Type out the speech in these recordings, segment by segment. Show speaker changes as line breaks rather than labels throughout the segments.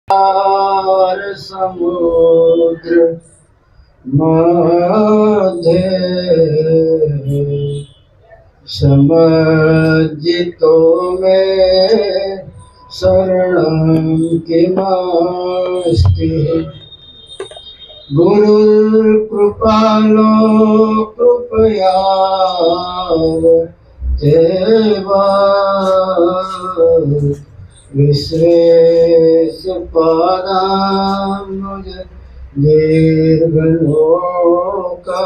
पार समुद्र मध्य समज्जितो में शरणं किमस्ति। गुरुर्कृपालो कृपया देवा विश्वेशपादाम्बुज दीर्घलोका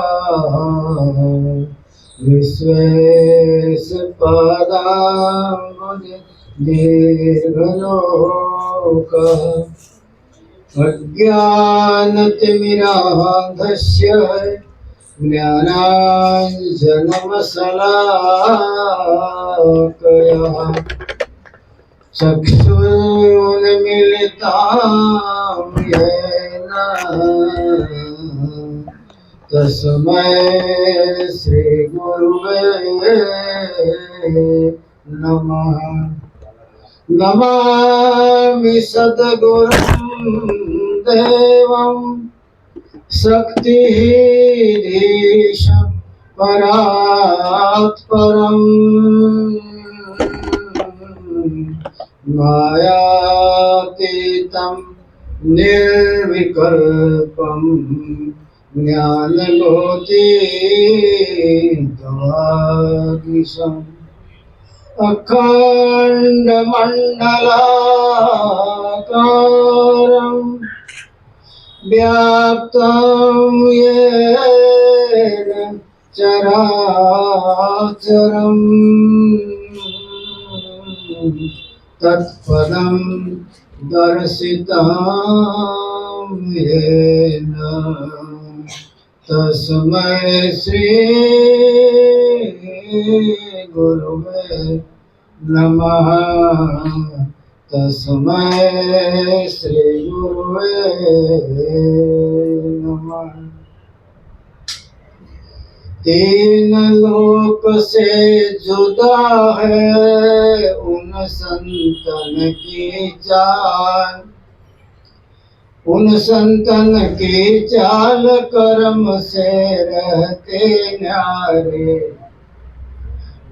विश्वेशपादाम्बुज दीर्घलोका अज्ञानतिमिरान्धस्य ज्ञानाञ्जनमशलाकया चक्षुरुन्मीलितं येन तस्मै श्रीगुरुवे नमः। नमामि सद्गुरुं देवं शक्तिधीशं परात्परम् मायातीतं निर्विकल्पं ज्ञानज्योतिर्गवागीशम् अखण्डमण्डलाकारं व्याप्तं येन चराचरम् तत्पदं दर्शितं येन तस्मै श्री गुरुवे नमः। तस्मै श्री गुरुवे नमः। तीन लोक से जुदा है उन संतन की चाल, उन संतन की चाल कर्म से रहते न्यारे,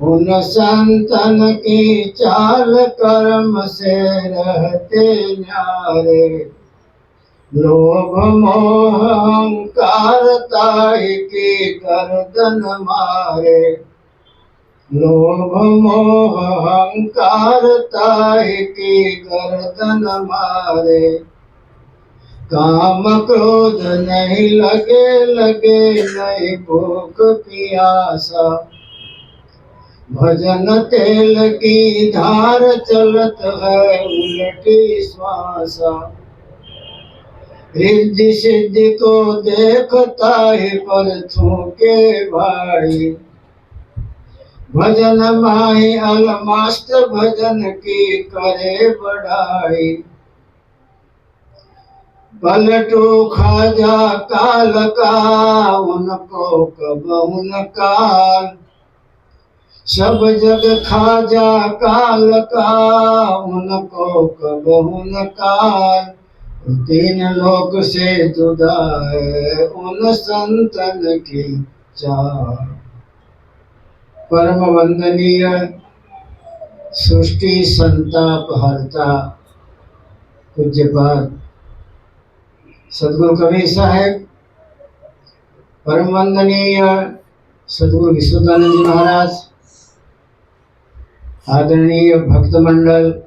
उन संतन की चाल कर्म से रहते न्यारे। लोभ मोह अहंकार ताहि की गर्दन मारे, लोभ मोह अहंकार ताहि की गर्दन मारे। काम क्रोध नहीं लगे लगे नहीं भूख प्यासा, भजन तेल की धार चलत है उलटी श्वासा। रिद्धि सिद्धि को देखता ही पर थूके भाई, भजन माही अलमस्त भजन की करे बढ़ाई। पलटू खाजा काल का उनको कबहु न काल, सब जग खाजा काल का उनको कबहु न काल। तीन लोक से जुदा है उन संतन की चाल। परम वंदनीय सृष्टि संताप हरता पूज्यपाद सदगुरु कबीर साहेब, परम वंदनीय सदगुरु विश्वदानंद जी महाराज, आदरणीय भक्त मंडल,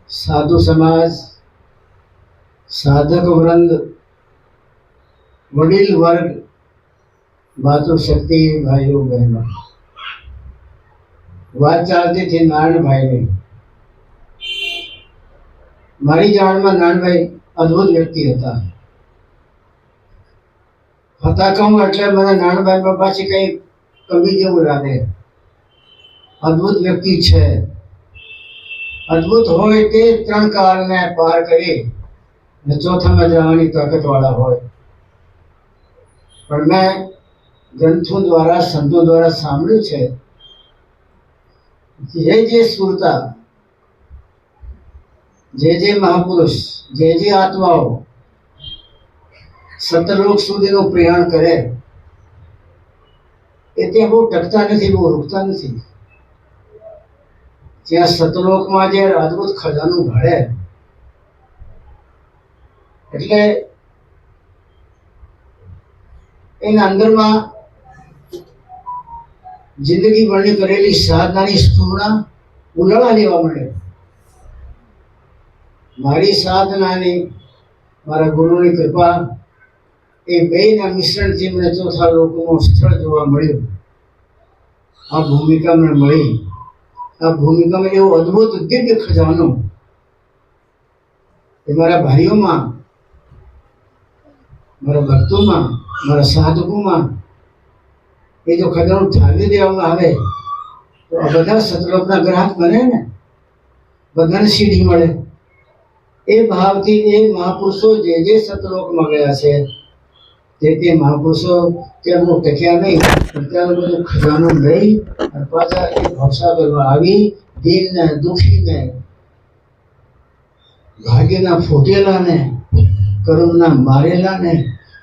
साधु समाज, साधक वृंद, वडील वर्ग, मातृशक्ति भाइयों बहनों, વાત ચાલતી હતી નારાયણભાઈની। મારી જાણમાં નારાયણભાઈ અદ્ભુત વ્યક્તિ હતા। હતા કહું એટલે મને નારાયણભાઈમાં પાછી કઈ કમી જેવું લાગે। અદ્ભુત વ્યક્તિ છે। અદ્ભુત હોય તે ત્રણ કાળને પાર કરી ને ચોથામાં જવાની તાકાતવાળા હોય। પણ મેં ગ્રંથો દ્વારા સંતો દ્વારા સાંભળ્યું છે જે જે સુરતા જે મહાપુરુષ, જે આત્માઓ સતલોક સુધીનું પ્રયાણ કરે એ ત્યાં બહુ ટકતા નથી, બહુ રૂકતા નથી. ત્યાં સતલોકમાં જે અદ્ભુત ખજાનું ભળે એટલે એના અંદરમાં જિંદગી ભરની કરેલી સાધનાની સ્ફૂર્ણા ઉલાળા લેવા મળે. મારી સાધનાની, મારા ગુરુની કૃપા એ બેયના મિશ્રણથી મને ચોથા લોકનું સ્થળ જોવા મળ્યું. આ ભૂમિકા મને મળી. આ ભૂમિકામાં એવો અદ્ભુત દિવ્ય ખજાનો એ મારા ભાઈઓમાં, મારા ભક્તોમાં, મારા સાધકોમાં એ જો ખજાનો ઠાલવી દેવામાં આવે તો આ બધા સતલોકના ગ્રાહક બને ને, બધાને સીડી મળે. એ ભાવથી એ મહાપુરુષો જે સતલોકમાં ગયા છે તે મહાપુરુષો ત્યાં બહુ ટક્યા નહીં, ત્યાં બધું ખજાનો લઈ અને પાછા એ ભવસાગરમાં આવી દિલને, દુઃખીને, ભાગ્યના ફૂટેલાને, કર્મના મારેલાને,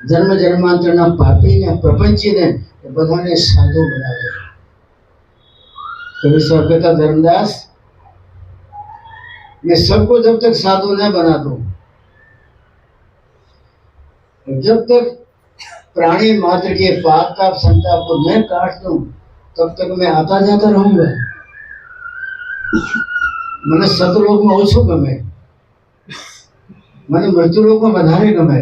જન્મ જન્માંતરના પાપીને, પ્રપંચીને એ બધાને સાધુ બનાવે. कवि साहब कहता धर्मदास, मैं सबको जब तक साधु न बना दूं, जब तक प्राणी मात्र के पाप ताप संताप को मैं काट दूं, तब तक मैं आता जाता रहूंगा. મને સતલોકમાં ઓછું ગમે, મને મૃત્યુલોકમાં વધારે ગમે.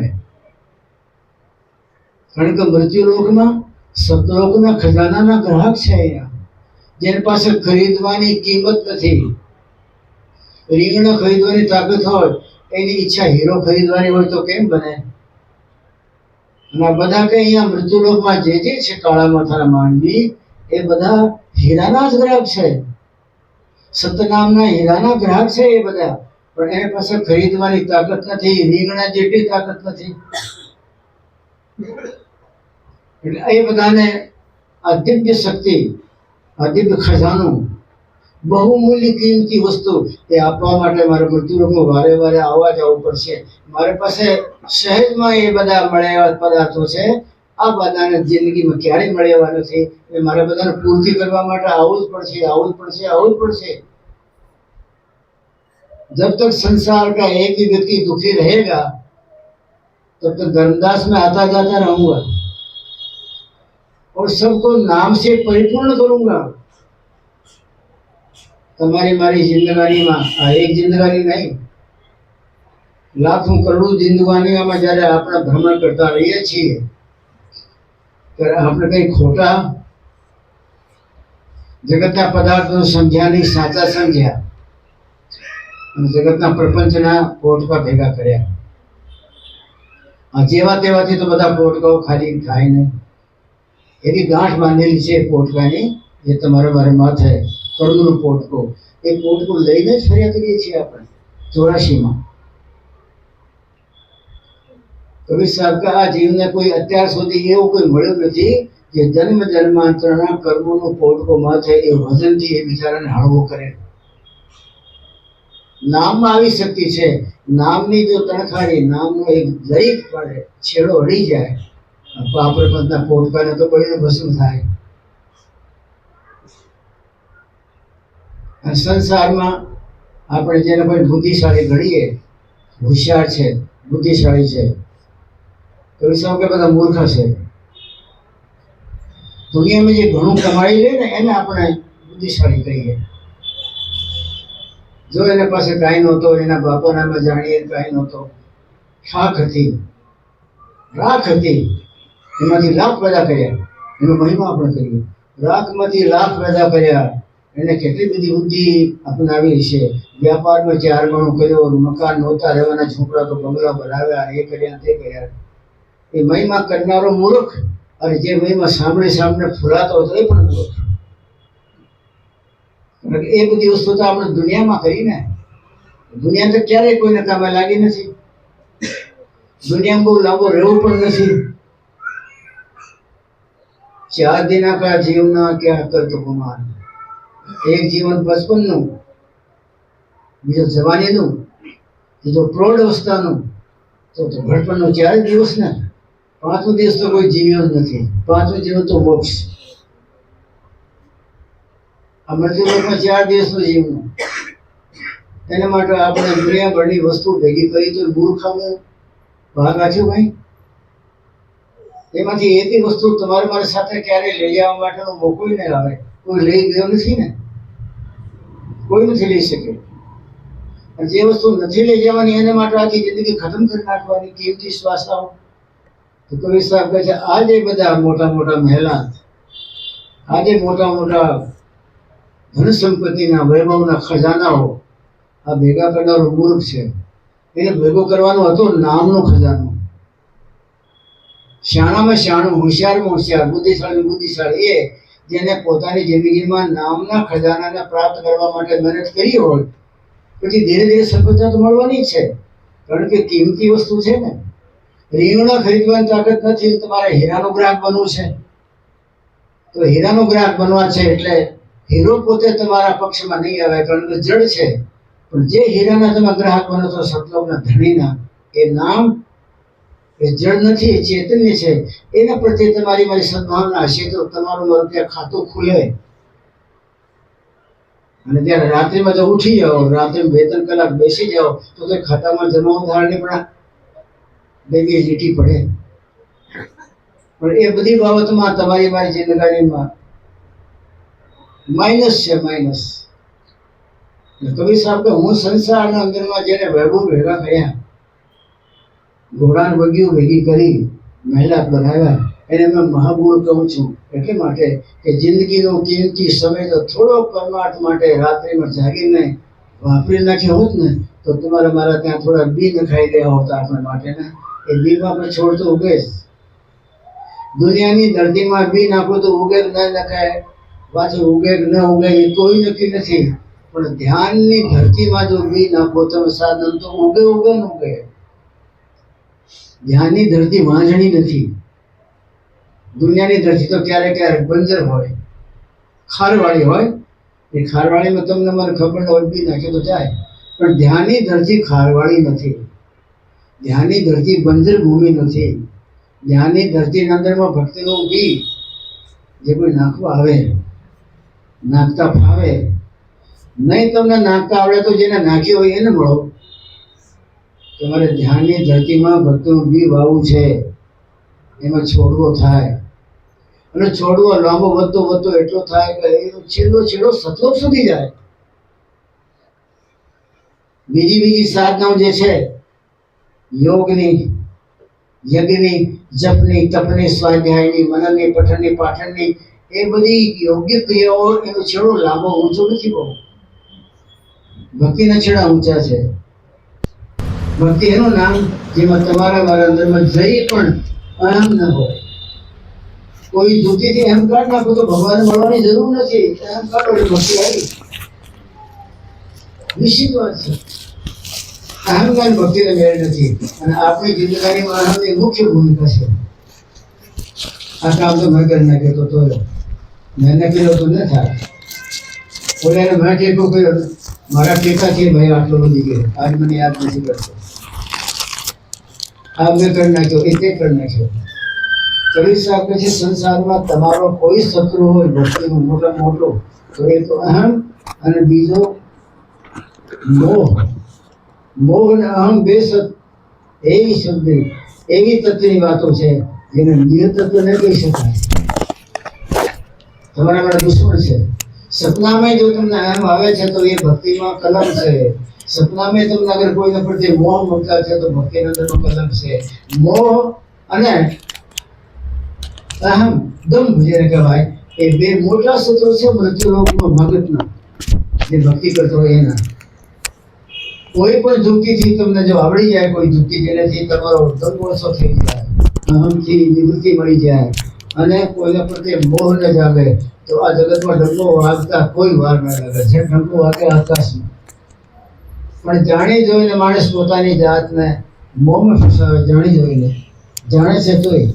કારણ કે મૃત્યુલોકમાં સતલોકના ખજાનાના ગ્રાહક છે અહીંયા, જેની પાસે ખરીદવાની કિંમત નથી. રીંગણા ખરીદવાની તાકાત હોય, એની ઈચ્છા હીરો ખરીદવાની હોય તો કેમ બને? અને આ બધા કઈ અહીંયા મૃત્યુલોકમાં જે છે કાળા માથાના માનવી, એ બધા હીરાના જ ગ્રાહક છે, સતનામના હીરાના ગ્રાહક છે એ બધા. પણ એની પાસે ખરીદવાની તાકાત નથી, રીંગણા જેટલી તાકાત નથી. એટલે એ બધાને આ દિવ્ય શક્તિ, આ દિવ્ય ખજાનો, બહુમૂલ્ય કિંમતી વસ્તુ એ આપવા માટે મારે મૃત્યુલોકમાં વારે વારે આવવા જવું પડશે. મારી પાસે સહેજમાં એ બધા મળેલા પદાર્થો છે, આ બધાને જિંદગીમાં ક્યારેય મળેવા નથી. એ મારે બધાને પૂર્તિ કરવા માટે આવવું જ પડશે, આવવું જ પડશે, આવવું જ પડશે. जब तक संसार का एक भी व्यक्ति दुखी रहेगा तब तक धर्मदास में आता जाता रहूंगा और सबको नाम से परिपूर्ण करूंगा. તમારી મારી જિંદગાનીમાં આ એક જિંદગાની નહીં, લાખો કરોડો જિંદગાનીઓમાં જ્યારે આપણે ભ્રમણ કરતા રહીએ છીએ ત્યારે આપણે કઈ ખોટા જગતના પદાર્થો સમજ્યા નહીં, સાચા સમજ્યા અને જગતના પ્રપંચના પોટકા ભેગા કર્યા. આ જેવા તેવાથી તો બધા પોટકાઓ ખાલી થાય નહીં. એની ગાંઠ બાંધેલી છે પોટકાની, એ તમારા મારે માથે કર્મનો પોટકો, એ પોટકો લઈને જ ફર્યા કરીએ છીએ આપણે 84માં. કબીર સાહેબ કે આ જીવને કોઈ અત્યાર સુધી એવું કોઈ મળ્યું નથી જે જન્મ જન્માંતરના કર્મોનો પોટકો માથે એ વજનથી એ બિચારાને હળવો કરે. નામમાં આવી શક્તિ છે. નામની જો તણખારી, નામનો એક જરીક પડે, છેડો અડી જાય, પ્રપંચના પોટકાને તો બળીને ભસ્મ થાય. અને સંસારમાં આપણે જેને કોઈ બુદ્ધિશાળી ગણીએ, હોશિયાર છે, બુદ્ધિશાળી છે, કવિ સાહેબ કે બધા મૂર્ખ છે. દુનિયામાં જે ઘણું કમાઈ લે ને એને આપણે બુદ્ધિશાળી કહીએ. જો એના પાસે કાંઈ નહોતો, એના બાપાનામાં જાણીએ કાંઈ નહોતો, ખાક હતી, રાખ હતી, એમાંથી લાખ પેદા કર્યા, એનો મહિમા આપણે કરીએ. રાખમાંથી લાખ પેદા કર્યા, એને કેટલી બધી બુદ્ધિ અપનાવી છે. વ્યાપારમાં 4 ગણો કર્યો, મકાન નહોતા રહેવાના, ઝૂંપડા તો બંગલા બનાવ્યા, એ કર્યા તે કર્યા. એ મહિમા કરનારો મૂર્ખ, અને જે મહિમા સાંભળે સાંભળે ફૂલાતો હતો એ પણ મૂર્ખ. એ બધી વસ્તુ તો આપણે દુનિયામાં કરીને, દુનિયા તો ક્યારેય કોઈને કામે લાગી નથી, દુનિયામાં બહુ લાંબો રહેવું પણ નથી. 4 દિના કા જીવના ક્યાં કરતો ગુમાન. એક જીવન 55નું, બીજું જવાનીનું, એ જો પ્રૌઢ અવસ્થાનું તો ઘડપણનો 4 દિવસ ને 5મો દિવસ તો કોઈ જીવ્યો જ નથી. 5મો જીવ તો મોક્ષ. આ મૃત્યુલોકમાં 4 દિવસનું જીવનું. એના માટે આપણે દુનિયાભરની વસ્તુ ભેગી કરી તો મૂર્ખામાં ભાગ રાખ્યો ભાઈ. એમાંથી એવી વસ્તુ તમારે મારી સાથે ક્યારે લઈ જવા માટેનો મોકો નહીં આવે. કોઈ લઈ ગયો નથી ને, કોઈ નથી લઈ શકે. અને જે વસ્તુ નથી લઈ જવાની એના માટે આખી જિંદગી ખતમ કરી નાખવાની કિંમતી શ્વાસાઓ. તો કવિ સાહેબ કહે છે આજે બધા મોટા મોટા મહેલા, આજે મોટા મોટા ધન સંપત્તિના વૈભવના ખજાનાઓ આ ભેગા કરનારો મૂર્ખ છે. એને ભેગો કરવાનો હતો નામનો ખજાનો. શાણામાં શાણું, હોશિયારમાં હોશિયાર, બુદ્ધિશાળી બુદ્ધિશાળી એ જેને પોતાની જિંદગીમાં નામના ખજાનાને પ્રાપ્ત કરવા માટે મહેનત કરી હોય પછી ધીરે ધીરે સફળતા તો મળવાની જ છે. કારણ કે કિંમતી વસ્તુ છે ને. રીંગણા ખરીદવાની તાકાત નથી, તમારે હીરાનો ગ્રાહક બનવું છે. તો હીરાનો ગ્રાહક બનવા છે એટલે હીરો પોતે તમારા પક્ષમાં નહીં આવે, કારણ કે જડ છે. પણ જે હીરાના તમે ગ્રાહક બનો છો સતલોકના ધણીના, એ નામ એ જડ નથી, એ ચૈતન્ય છે. એના પ્રત્યે તમારી મારી સદભાવના હશે તો તમારું મારું ત્યાં ખાતું ખુલે. અને ત્યારે રાત્રિમાં જો ઉઠી જાઓ, રાત્રે 2-3 કલાક બેસી જાઓ તો તે ખાતામાં જમા ધારણી પણ બે લીટી પડે. પણ એ બધી બાબતમાં તમારી મારી જિંદગીમાં માઇનસ છે, માઇનસ. કવિ સાહેબ કે હું સંસારના અંદરમાં જેને વૈભવ ભેગા કર્યા, ઘોડાન વગ્યું ભેગી કરી મહેલા બનાવ્યા, એને મેં મહાગુણ કહું છું. એટલે માટે કે જિંદગીનો કિંમતી સમય તો થોડો પરમાર્થ માટે રાત્રિમાં જાગીને વાપરી નાખ્યો હોત ને તો તમારે મારા ત્યાં થોડા બી નખાઈ ગયા હોતા આપણા માટેના. એ બીમાં આપણે છોડ તો ઉગે જ. દુનિયાની ધરતીમાં બી નાખો તો ઉગે ન નખાય, પાછું ઉગે ન ઉગે એ કોઈ નક્કી નથી. પણ ધ્યાનની ધરતીમાં જો બી નાખો તમે સાધન તો ઉગે ઉગે ન ઉગે. ધ્યાનની ધરતી વાંજણી નથી. દુનિયાની ધરતી તો ક્યારેક ક્યારેક બંજર હોય, ખારવાળી હોય. એ ખારવાળીમાં તમને મને ખબર ન હોય બી નાખે તો જાય. પણ ધ્યાનની ધરતી ખારવાળી નથી. ધ્યાનની ધરતી બંજર ભૂમિ નથી. ધ્યાનની ધરતીના અંદરમાં ભક્તિનું બી જે કોઈ નાખવા આવે, નાખતા ફાવે નહીં. તમને નાખતા આવડે તો જેને નાખ્યું હોય એને મળો. તમારે ધ્યાનની ધરતીમાં ભક્તિનું બી વાવવું છે. એમાં છોડવો થાય અને છોડવો લાંબો વધતો વધતો એટલો થાય કે એનો છેલ્લો છેડો સતલોક સુધી જાય. બીજી સાધનાઓ જે છે યોગની, યજ્ઞની, જપની, તપની, સ્વાધ્યાયની, મનનની, પઠનની, પાઠનની, એ બધી યોગ્ય ક્રિયાઓ એનો છેડો લાંબો ઊંચો નથી બહુ. ભક્તિના છેડા ઊંચા છે. ભક્તિ એનું નામ જેમાં તમારા મારા અંદરમાં જઈ પણ અહમ ન હોય. કોઈ ધૂતીથી અહંકાર નાખો તો ભગવાન મળવાની જરૂર નથી. અહંકાર વડે ભક્તિ આવી નિશ્ચિત વાત છે. અહંકાર ભક્તિને મેળ નથી. અને આપણી જિંદગીમાં અહમની મુખ્ય ભૂમિકા છે. આ કામ તો મેં કરી નાખ્યો તો મેં કર્યો તો ન થાય. ઓલાને મેં ટેકો કર્યો, મારા ટેકાથી ભાઈ આટલો વધી ગયો, આજ મને યાદ નથી કરતો. આ મેં કરી નાખ્યો, એ તે કરી નાખ્યો. કવિ સાહેબ કહે છે સંસારમાં તમારો કોઈ શત્રુ હોય ભક્તિનો મોટો મોટો તો એ તો અહમ અને બીજો મોહ. મોહ અને અહમ બે એવી શબ્દ એવી તત્વની વાતો છે જેને નિયત તત્વ ન કહી શકાય. તમારા મારા દુશ્મન છે. સપનામાં જો તમને અહમ આવે છે તો એ ભક્તિમાં કલમ છે. સપનામાં તમને અગર કોઈને પ્રત્યે મોહ મમતા છે તો ભક્તિના અંદરનો કલમ છે. મોહ અને અહમ દંભ જેને કહેવાય એ બે મોટા શત્રુ છે મૃત્યુલોકમાં ભગતના, જે ભક્તિ કરતો હોય એના. કોઈ પણ યુક્તિથી તમને જો આવડી જાય, કોઈ યુક્તિ જેનાથી તમારો દંભ ઓછો થઈ જાય, અહમથી નિવૃત્તિ મળી જાય અને કોઈના પ્રત્યે મોહ ન જાગે તો આ જગતમાં ડંકો વાગતા કોઈ વાર ન લાગે. જે ડંકો વાગે આકાશમાં. પણ જાણી જોઈને માણસ પોતાની જાતને મોહમાં ફસાવે. જાણી જોઈને જાણે છે તોય.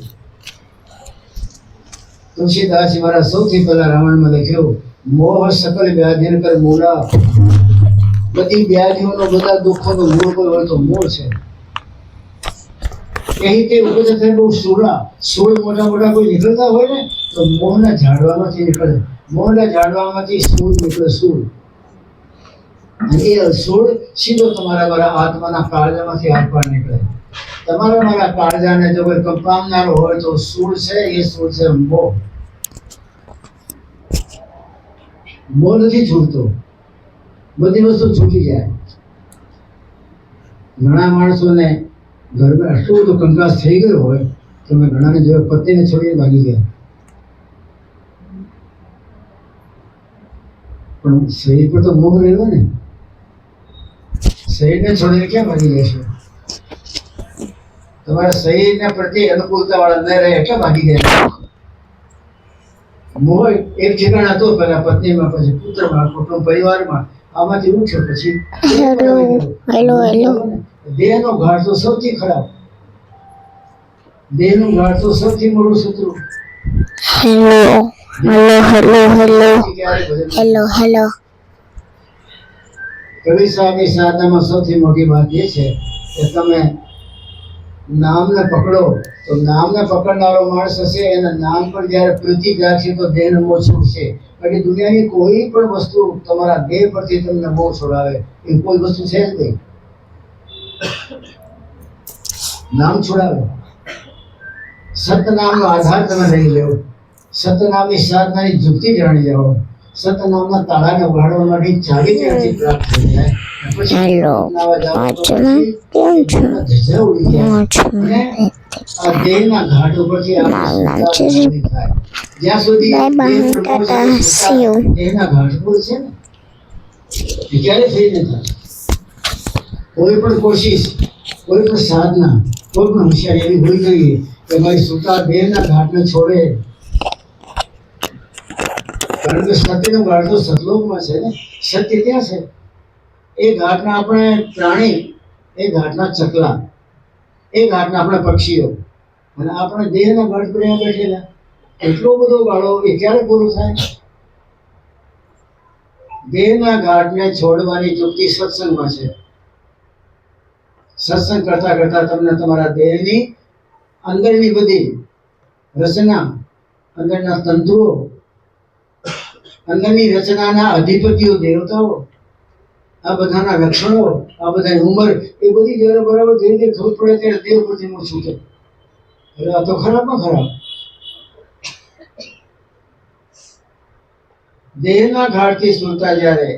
તુલસીદાસ મારા સૌથી પહેલા રાવણમાં લખ્યું મોહ સકલ વ્યાધિન કર મૂલા બધી વ્યાધિઓનો બધા દુઃખોનો મૂળ કોઈ હોય તો મૂળ છે. અહીં તે ઉપજ થાય બહુ સૂળ મોટા મોટા કોઈ નીકળતા હોય ને તો મોહના ઝાડવામાંથી નીકળે. મોહના ઝાડવામાંથી સૂળ નીકળે. સૂળ એ સૂળ સીધો તમારા મારા આત્માના કાળજામાંથી આર નીકળે. તમારા મારા કાળજાને જો કોઈ કંપાવનારો હોય તો સૂળ છે, એ સૂળ છે મોહ. મોહ નથી છૂટતો, બધી વસ્તુ છૂટી જાય. ઘણા માણસોને ઘરમાં આટલું બધું કંકાસ થઈ ગયો હોય તો મેં ઘણાને જોયા પતિને છોડીને ભાગી ગયા. પણ શરીર પર તો મોહ રહ્યો ને, શરીરને છોડીને ક્યાં ભાગી જશો? તમારા શરીરને પ્રત્યે અનુકૂળતા વાળા ન રહે એટલે ભાગી ગયા. મોહ એક ઠેકાણ હતો પેલા પત્નીમાં, પછી પુત્રમાં, કુટુંબ પરિવારમાં, આમાંથી ઉઠ્યો પછી દેહનો ઘાટ તો સૌથી ખરાબ. દેહનું ઘાટ તો સૌથી મોટું શત્રુ.
હેલો.
કબીર સાહેબની સાધનામાં સૌથી મોટી વાત એ છે કે તમે નામને પકડો તો નામને પકડનારો માણસ હશે, એના નામ પર જ્યારે પ્રીતિ જાગશે તો દેહનો મોહ છૂટશે. બાકી દુનિયાની કોઈ પણ વસ્તુ તમારા દેહ પરથી તમને મોહ છોડાવે એ કોઈ વસ્તુ છે જ નહીં. નામ છોડાવે. સતનામનો આધાર તમે લઈ લેવો. સતનામની સાધનાની યુક્તિ જાણી જાઓ. સતનામના તાળાને ઉઘાડવા માટે ચાવી ત્યાંથી પ્રાપ્ત થઈ જાય.
હેલો, કેમ છો?
આ દેહના ઘાટ ઉપરથી જ્યાં સુધી દેહના ઘાટ ઉપર છે ને એ ક્યારે થઈ ન થાય. કોઈ પણ કોશિશ, કોઈ પણ સાધના, કોઈ પણ હોશિયારી એવી હોવી જોઈએ કે મારી સુતા દેહના ઘાટને છોડે. કારણ કે સત્યનો ઘાટ તો સતલોકમાં છે ને, સત્ય ત્યાં છે. એ ઘાટના આપણે પ્રાણી, એ ઘાટના ચકલા, એ ઘાટના આપણે પક્ષીઓ, અને આપણે દેહના ઘાટ પર અહીંયા બેઠેલા. એટલો બધો ગાળો એ ક્યારે પૂરો થાય? દેહના ઘાટને છોડવાની યુક્તિ સત્સંગમાં છે. સત્સંગ કરતા કરતા તમને તમારા દેહની અંદરની બધી રચના, અંદરના તંતુઓ, અંદરની રચનાના અધિપતિઓ, દેવતાઓ, આ બધાના લક્ષણો, આ બધાની ઉંમર, એ બધી જ્યારે બરાબર ધીરે ધીરે ખબર પડે ત્યારે દેહ પરથી મોહ છૂટે. એટલે આ તો ખરાબમાં ખરાબ. દેહના ઘાટથી સુરતા જ્યારે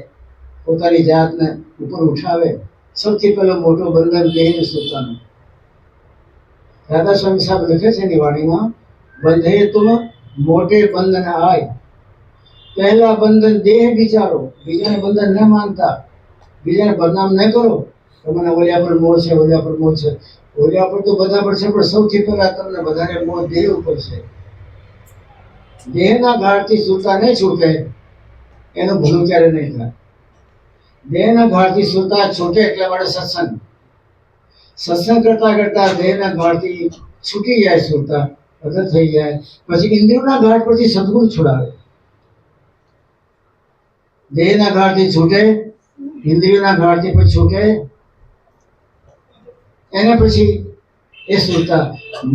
પોતાની જાતને ઉપર ઉઠાવે, સૌથી પહેલો મોટો બંધન દેહને સુરતાનું. રાધા સ્વામી સાહેબ લખે છે એની વાણીમાં, બંધે તુમ મોટે બંધન આય. પહેલા બંધન દેહ વિચારો, બીજાને બંધન ન માનતા, બીજાને બદનામ ન કરો. તમને ઓલિયા પર મોહ છે, ઓલિયા પર મોહ છે. ઓલિયા પર તો બધા પર છે, પણ સૌથી પહેલા તમને વધારે મોહ દેહ ઉપર છે. દેહના ઘાટથી સુરતા નહીં છૂટે એનું ભલું ક્યારે નહીં થાય. દેહના ઘાટથી સુરતા છૂટે એટલે માટે સત્સંગ. સત્સંગ કરતા કરતા દેહના ઘાટથી છૂટી જાય સુરતા, અગર થઈ જાય. પછી ઇન્દ્રિયોના ઘાટ પરથી સદગુણ છોડાવે. દેહના ઘાટથી છૂટે, ઇન્દ્રિયોના ઘાટથી પછી છૂટે, એને પછી એ સુરતા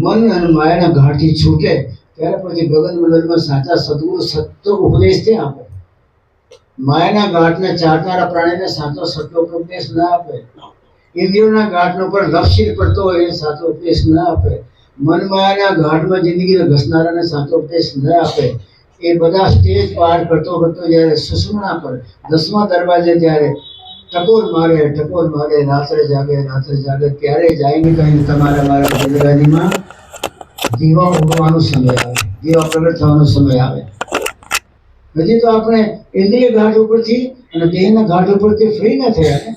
મન અને માયાના ઘાટથી છૂટે ત્યારે પછી ગગન મંડળમાં સાચા સદગુરુ સત્ય ઉપદેશ તે આપે. માયાના ઘાટને ચાટનારા પ્રાણીને સાચો સત્ય ઉપદેશ ના આપે. ઇન્દ્રિયોના ઘાટનો પર લક્ષિત પડતો હોય એ સાચો ઉપદેશ ના આપે. મન માયાના ઘાટમાં જિંદગીને ઘસનારાને સાચો ઉપદેશ ન આપે. એ બધા સ્ટેજ પાર કરતો કરતો જ્યારે સુષુમ્ના પર 10મા દરવાજે જ્યારે ટકોર મારે, રાત્રે જાગે ત્યારે જાઈને કહીને તમારા મારા જિંદગીમાં દીવા ઉડવાનો સમય આવે, દીવા પ્રગટ થવાનો સમય આવે. હજી તો આપણે ઇન્દ્રિય ઘાટ ઉપરથી અને દેહના ઘાટ ઉપરથી ફ્રી ન થયા ને.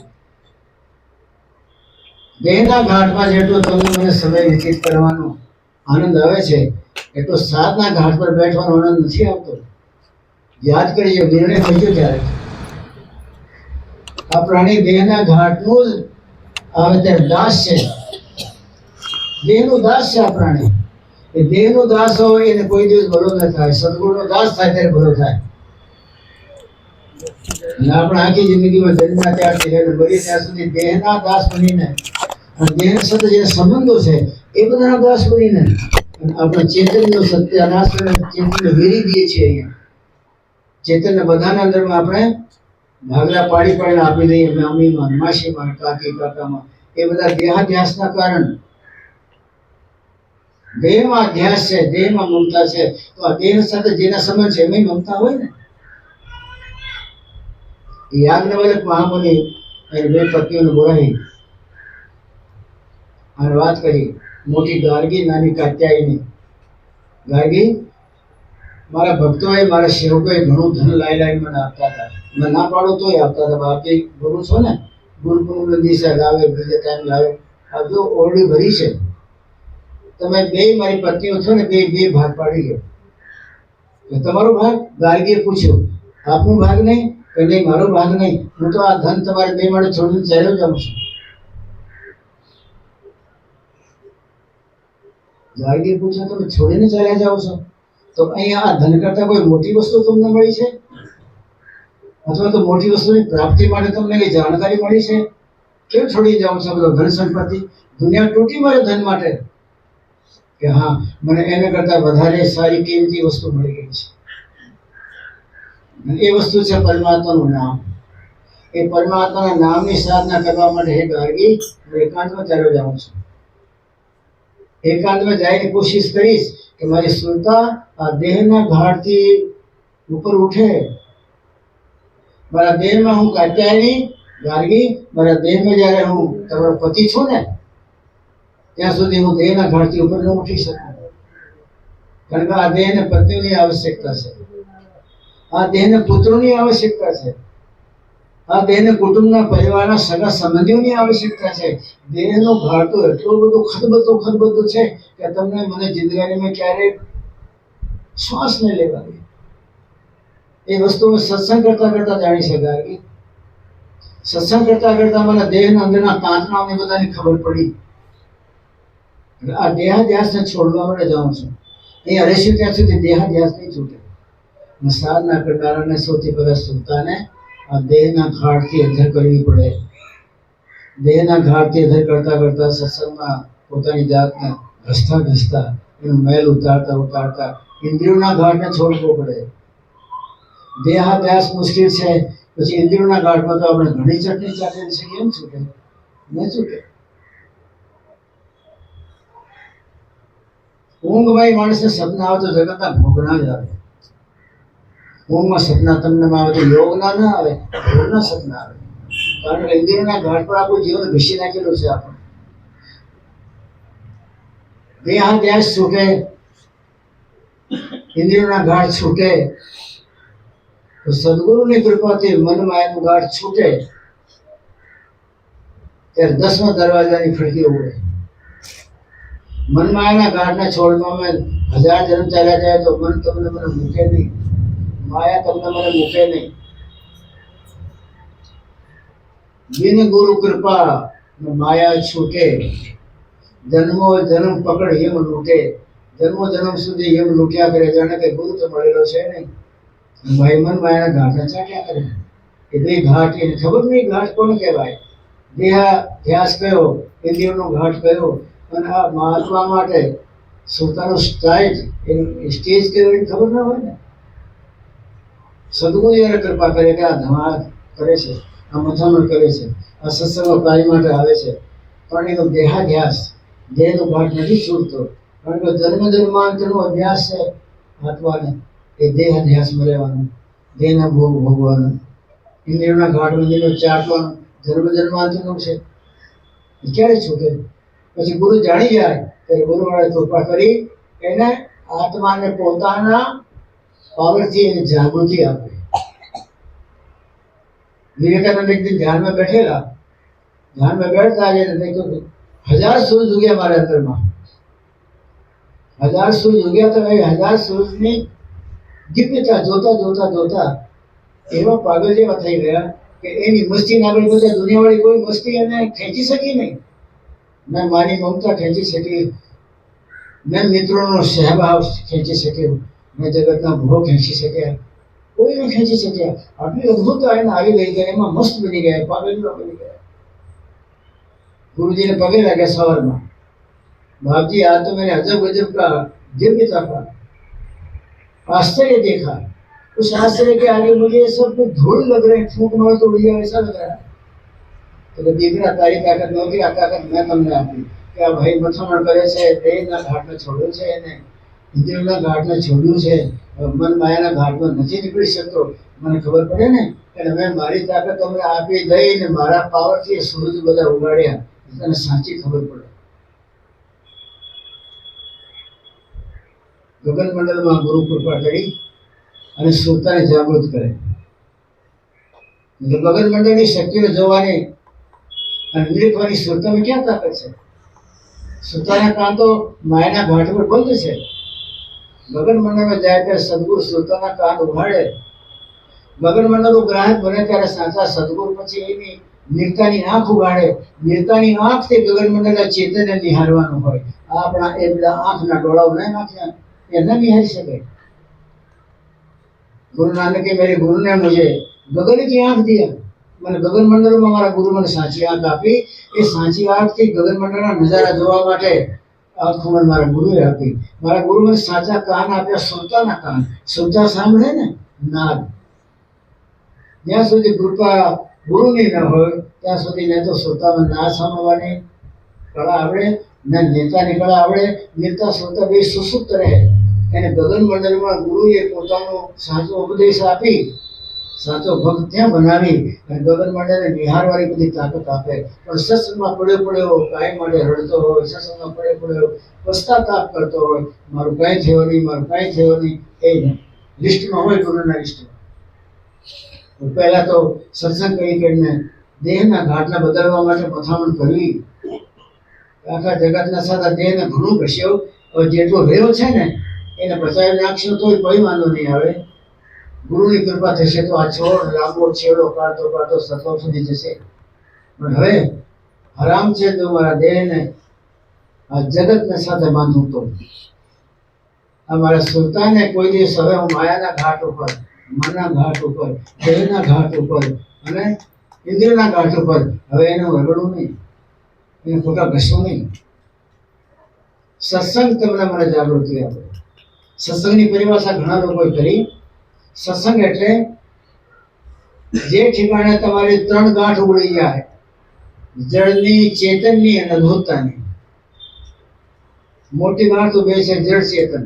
દેહના ઘાટમાં જેટલો તમને મને સમય વ્યતીત કરવાનો આનંદ આવે છે એટલો સાધના ઘાટ પર બેઠવાનો આનંદ નથી આવતો. યાદ કરીએ, નિર્ણય થઈ ગયો ત્યારે આ પ્રાણી દેહના ઘાટનું જ આવે ત્યારે દાસ છે. દેહનું દાસ છે આ પ્રાણી. એ દેહનો દાસ હોય એને કોઈ દિવસ ભલો ન થાય. સદગુણનો દાસ થાય ત્યારે ભલો થાય. અને આપણે આખી જિંદગીમાં જન્મ્યા ત્યારથી લઈને મરીએ ત્યાં સુધી દેહના દાસ બનીને અને દેહ સાથે જે સંબંધો છે એ બધાના દાસ બનીને અને આપણે ચેતનનો સત્યાનાશ ચેતનને વેરી દઈએ છીએ અહીંયા. ચેતનને બધાના અંદરમાં આપણે ભાગલા પાડી પાડીને આપી દઈએ મામીમાં માસીમાં કાકી કાકામાં. એ બધા દેહાધ્યાસના કારણે દેહમાં અધ્યાસ છે, દેહમાં મમતા છે. તો આ દેહ સાથે જેના સંબંધ છે એમાં મમતા હોય ને. યાજ્ઞવલ્ક્ય મહામુનિ અને બે પત્નીઓને બોલાવી અને વાત કરી. મોટી ગાર્ગી, નાની કાત્યાયની. ગાર્ગી, મારા ભક્તોએ મારા સેવકોએ ઘણું ધન લાવી મને આપતા હતા. મેં ના પાડું તોય આપતા હતા. બાકી ગુરુ છો ને, ગુરુ પૂર્ણિમા દિવસે લાવે, બીજે ટાઈમ લાવે. આ જો ઓરડી ભરી છે. તમે બે મારી પત્નીઓ છો ને, બે ભાગ પાડી ગયો. તમારો ભાગ? ગાર્ગીએ પૂછ્યું. આપનો ભાગ નહીં? કે નહીં, મારો ભાગ નહીં. હું તો આ ધન તમારે બે માટે છોડીને ચાલ્યો જાઉં છું. ગાર્ગીએ પૂછ્યું, તમે છોડીને ચાલ્યા જાઓ છો? તો અહીંયા આ ધન કરતા કોઈ મોટી વસ્તુ તમને મળી છે? અથવા તો મોટી વસ્તુની પ્રાપ્તિ માટે તમને કઈ જાણકારી મળી છે? કેમ છોડી જાઓ છો બધો ધન સંપત્તિ? દુનિયા તૂટી મારે ધન માટે કે હા મને એને કરતા વધારે સારી કિંમતી વસ્તુ મળી ગઈ છે. એ વસ્તુ છે પરમાત્માનું નામ. એ પરમાત્માના નામની સાધના કરવા માટે હે ગાર્ગી હું એકાંતમાં ચાલ્યો જાઉં છું. એકાંતમાં જઈને કોશિશ કરીશ કે મારી સુરતા આ દેહના ઘાટથી ઉપર ઉઠે. મારા દેહમાં હું કાત્યાયની ગાર્ગી, મારા દેહમાં જ્યારે હું તમારો પતિ છું ને ત્યાં સુધી હું દેહના ઘાટથી ઉપર ન ઉઠી શકું. કારણ કે આ દેહને પત્નીની આવશ્યકતા છે, આ દેહને પુત્રોની આવશ્યકતા છે, આ દેહને કુટુંબના પરિવારના સગા સંબંધીઓની આવશ્યકતા છે. દેહનો ભાર તો એટલો બધો ખદબદો છે કે તમને મને જિંદગીમાં ક્યારેય શ્વાસ નહીં લેવા દે. એ વસ્તુ સત્સંગ કરતા કરતા જાણી શકાય. સત્સંગ કરતા કરતા મને દેહના અંદરના તાંતણાઓની બધાની ખબર પડી. આ દેહાધ્યાસને છોડવા માટે જાઉં છું. અહીં રહેશું ત્યાં સુધી દેહાધ્યાસ નહીં છૂટે. સાધના કરનારાને સૌથી પહેલા સુરતાને આ દેહના ઘાટથી અધર કરવી પડે. દેહના ઘાટથી અધર કરતા કરતા સત્સંગમાં પોતાની જાતને ઘસતા એનું મેલ ઉતારતા ઇન્દ્રિયોના ઘાટને છોડવો પડે. દેહાધ્યાસ મુશ્કેલ છે, પછી ઇન્દ્રિયોના ઘાટમાં તો આપણે ઘણી ચટણી ચાટેલી છે. કેમ છૂટે? ન છૂટે. ઊંઘમાં માણસને સપના આવે તો જગતના ભોગના જ આવે. ઊંઘમાં સપના તમને આવે તો યોગના ના આવે, ભોગના સપના આવે. કારણ કે ઇન્દ્રિયોના ઘાટ પર આપણું જીવન ઘસી નાખેલું છે. આપણે દેહાધ્યાસ છૂટે, ઇન્દ્રિયોના ઘાટ છૂટે તો સદગુરુની કૃપાથી મન માયાનું ગાંઠ છૂટે ત્યારે 10મા દરવાજાની ખિડકી ઉડે. મન માયાના ગાંઠને છોડવામાં 1000 જન્મ ચાલ્યા જાય તો મન તમને મને મૂકે નહીં, માયા તમને મને મૂકે નહીં. બિન ગુરુ કૃપા માયા છૂટે, જન્મો જન્મ પકડ એમ લૂટે. જન્મો જન્મ સુધી એમ લૂટ્યા કરે, જાણે કે ગુરુ તો મળેલો છે નહીં. ભાઈ મન માયાના ઘાટને ચાટ્યા કરે. એ બે ઘાટ એને ખબર નહીં ઘાટ કોને કહેવાય. દેહાધ્યાસ કયો, ઇન્દ્રિયોનો ઘાટ કયો, અને આ મહાત્મા માટે સુરતાનો સ્ટેજ કયો એને ખબર ના હોય ને. સદગુરુ જ્યારે કૃપા કરે કે આ ધમાલ કરે છે, આ મથામણ કરે છે, આ સત્સંગ કાર્ય માટે આવે છે, પણ એનો દેહાધ્યાસ દેહનો ઘાટ નથી છૂટતો. કારણ કે જન્મ જન્માંતરનો અભ્યાસ છે આત્માને. એ દેહાધ્યાસમાં રહેવાનું, દેહના ભોગ ભોગવાનું, ઇન્દ્રિયોના ઘાટમાં જેનો ચાટવાનું જન્મ જન્માંતરનું છે. એ ક્યારે છૂટે? પછી ગુરુ જાણી જાય ત્યારે ગુરુવાળા કૃપા કરી એને આત્માને પોતાના પાવરથી એની જાગૃતિ આપે. વિવેકાનંદ એક દિન ધ્યાનમાં બેઠેલા, ધ્યાનમાં બેઠતા જઈને કહ્યું 1000 સૂરજ ઉગ્યા મારા અંદરમાં. 1000 સૂરજ ઉગ્યા તો એ 1000 સૂરજની દિવ્યતા જોતા જોતા જોતા એવા પાગલ જેવા થઈ ગયા કે એની મસ્તી આગળ બધા દુનિયાવાળી કોઈ મસ્તી એને ખેંચી શકી નહીં. મેં મારી મમતા ખેંચી શકી, મેં મિત્રોનો સહભાવ ખેંચી શક્યો, મેં જગતના ભોગ ખેંચી શક્યા. કોઈ નહીં ખેંચી શક્યા. આટલી અદભુત આયન આવી ગઈ કે એમાં મસ્ત બની ગયા, પાગલમાં બની ગયા. गुरुजी ने पगे लगे सवार में, बाप जी आज तो मैंने अजब गजब का दिव्य तफा आश्चर्य देखा. उस आश्चर्य के आगे मुझे ये सब कुछ धूल लग रहे हैं, फूंक मारो तो उड़ जाए ऐसा लग रहा है. तो दीकरा तारी ताकत नहोती, आ ताकत मैं તમને આપી કે આ ભાઈ મથામણ કરે છે, દેહના ઘાટને છોડ્યો છે, એને ઇન્દ્રિયોના ઘાટને છોડ્યું છે, મન માયાના ઘાટમાં નથી નીકળી શકતો. મને ખબર પડે ને એટલે મેં મારી તાકાત તમને આપી દઈ ને મારા પાવરથી સૂરજ બધા ઉગાડ્યા. તને સાચી ખબર પડે. ગગન મંડળમાં ગુરુ કૃપા કરી અને સુરતાને જાગૃત કરે. ગગન મંડળની શક્તિઓ જોવાની અને નિરીખવાની સુરતામાં ક્યાં તાકાત છે? સુરતાના કાન તો માયાના ઘાટ પર બંધ છે. ગગન મંડળમાં જાય ત્યારે સદગુરુ સુરતાના કાન ઉઘાડે. ગગન મંડળનું ગ્રાહક બને ત્યારે સાચા સદગુરુ પછી એની નિરતાની આંખ ઉગાડે. નિરતાની આંખથી ગગન મંડળના ચેતનને નિહાળવાનું હોય. આ આપણા એ બધા આંખના ડોળાઓ નહીં નાખ્યા, એ ન નિહાળી શકે. गुरु नानक के मेरे गुरु ने मुझे गगन की आंख दिया. मैंने गगन मंडल में हमारा गुरु મને સાચી આંખ આપી. એ સાચી આંખથી ગગન મંડળના નજારા જોવા માટે આંખ મને મારા ગુરુએ આપી. મારા ગુરુ મને સાચા કાન આપ્યા, સુરતાના કાન. સુરતા સાંભળે ને નાદ. જ્યાં સુધી કૃપા ગુરુની ન હોય ત્યાં સુધી ને તો સુરતામાં નાદ સાંભળવાની કળા આવડે, ને નેતાની કળા આવડે. નેતા સુરતા બે સુસુપ્ત રહે. એને ગગન મંડળમાં ગુરુએ પોતાનો સાચો ઉપદેશ આપી, સાચો ભક્ત ત્યાં બનાવી અને ગગન મંડળને નિહાળવાની બધી તાકાત આપે. પણ સત્સંગમાં પડ્યો કાંઈ માટે રડતો હોય, સત્સંગમાં પડ્યો પશ્ચાતાપ કરતો હોય, મારું કાંઈ થયો નહીં, મારું કાંઈ થયો નહીં, એ લિસ્ટમાં હોય ગુરુના લિસ્ટમાં. પહેલા તો સત્સંગ કરી કરીને દેહના ઘાટને બદલવા માટે મથામણ કરવી. આખા જગતના સાથે દેહને ઘણું ઘસ્યો. હવે જેટલો રહ્યો છે ને એને બચાવી નાખશો તો કોઈ વાંધો નહીં આવે. ગુરુની કૃપા થશે તો આ છોડ લાંબો છેડો કાઢતો કાઢતો સત્વ સુધી જશે. પણ હવે આરામ છે તો મારા દેહને આ જગતને સાથે બાંધું તો આ મારા સુલતાને કોઈ દિવસ હવે હું માયાના ઘાટ ઉપર, મનના ઘાટ ઉપર, દેહના ઘાટ ઉપર અને ઇન્દ્રિયના ઘાટ ઉપર હવે એને રગડવું નહીં, એને ખોટા ઘસવું નહીં. સત્સંગ તમને મને જાગૃતિ આપે. સત્સંગની પરિભાષા ઘણા લોકોએ કરી. સત્સંગ એટલે જે ઠેકાણે તમારી ત્રણ ગાંઠ ઉગડી જાય, જળની, ચેતનની અને અદ્ભુતતાની. મોટી ગાંઠ તો બે છે, જળ ચેતન.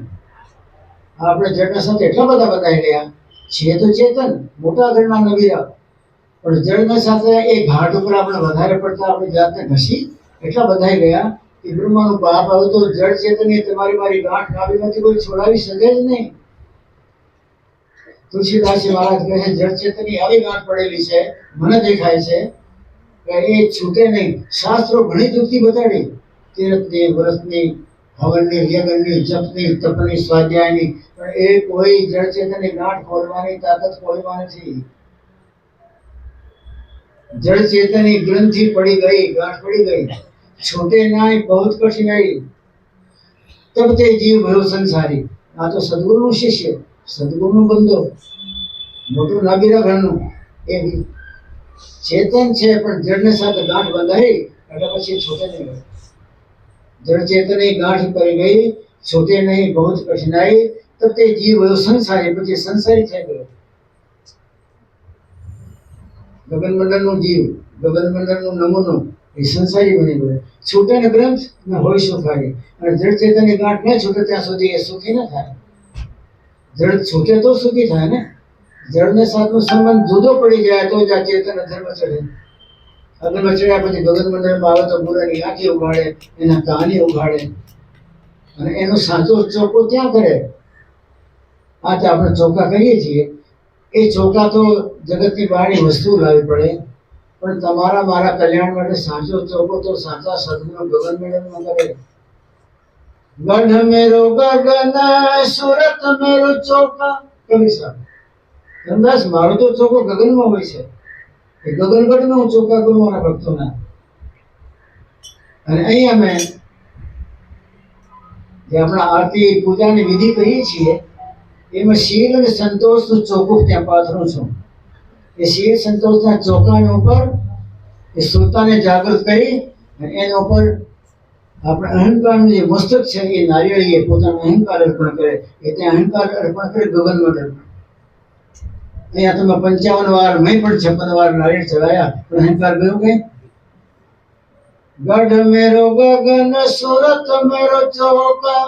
આપણે જળના સાથે એટલા બધા બધાઈ રહ્યા છે તો ચેતન મોટા ઘરના નવીરા, પણ જળના સાથે એ ઘાટ ઉપર આપણે વધારે પડતા આપણી જાતને ઘસી એટલા બધાઈ ગયા કે બ્રહ્માનું પાપ આવ્યું તો જળ ચેતનની તમારી મારી ગાંઠ નાભીમાંથી કોઈ છોડાવી શકે જ નહીં. તુલસીદાસજી મહારાજ કહે છે જળ ચેતનની આવી ગાંઠ પડેલી છે, મને દેખાય છે કે એ છૂટે નહીં. શાસ્ત્રો ઘણી યુક્તિ બતાડી, તીર્થની, વ્રતની, હવનની, યજ્ઞની, જપની, તપની, સ્વાધ્યાયની, પણ એ કોઈ જળ ચેતનની ગાંઠ ખોલવાની તાકાત કોઈમાં નથી. જળ ચેતનની ગ્રંથિ પડી ગઈ, ગાંઠ પડી ગઈ, છૂટે નાય બહુત કઠિનાઈ, તબ તે જીવ ભયો સંસારી. આ તો સદગુરુનું શિષ્ય, સદગુરુનું બંધો, મોટું નાગીરા ઘરનું એ ચેતન છે, પણ જળને સાથે ગાંઠ બંધાઈ એટલે પછી છૂટે નહીં. જળ ચેતનની ગાંઠ પડી ગઈ, છૂટે નહીં બહુ જ કઠિનાઈ, તબ તે જીવ ભયો સંસારી, પછી સંસારી થઈ ગયો. ગગન મંડળનું જીવ, ગગન મંડળનું નમૂનો એ સંસારી બની ગયો. છૂટે ને ગ્રંથ ને હોય સુખારી, અને જળ ચેતનની ગાંઠ ન છૂટે ત્યાં સુધી એ સુખી ન થાય. જળ છૂટે તો સુખી થાય ને. જળને સાથનો સંબંધ જુદો પડી જાય તો જ આ ચેતન અધર્મ ચડે. અધર્મ ચડ્યા પછી ગગન મંડળમાં આવે તો ગુરુની આંખી ઉઘાડે, એના કાની ઉઘાડે અને એનો સાચો ચોખ્ખો ત્યાં કરે. આ તો આપણે ચોખ્ખા કરીએ છીએ, એ ચોખ્ખા તો જગતની બહારની વસ્તુ લાવવી પડે, પણ તમારા મારા કલ્યાણ માટે સાચો ચોખ્ખો તો સાચા સદગુરુ ગગન મંડળમાં કરે. ગઢ મેરો ગગન, સુરત મેરો ચોખા. કવિ સાહેબ ધનદાસ મારો તો ચોખ્ખો ગગનમાં હોય છે, એ ગગનગઢમાં હું ચોખ્ખા કરું મારા ભક્તોના. અને અહીંયા અમે જે આપણા આરતી પૂજાની વિધિ કરીએ છીએ એમાં શીલ અને સંતોષનું ચોખ્ખું ત્યાં પાથરું છું. એ શીલ સંતોષના ચોખાની ઉપર એ શ્રોતાને જાગૃત કરી અને એના ઉપર આપણે અહંકારનું જે મસ્તક છે એ નારિયેળીએ પોતાનો અહંકાર અર્પણ કરે. એ ત્યાં અહંકાર અર્પણ કરે ગગન મંડળ. અહીંયા તમે 55 વાર મેં પણ 56 વાર નારિયેળ ચડાયા પણ અહંકાર ગયો કે ગઢ મેરો ગગન સુરત મેરો ચોકા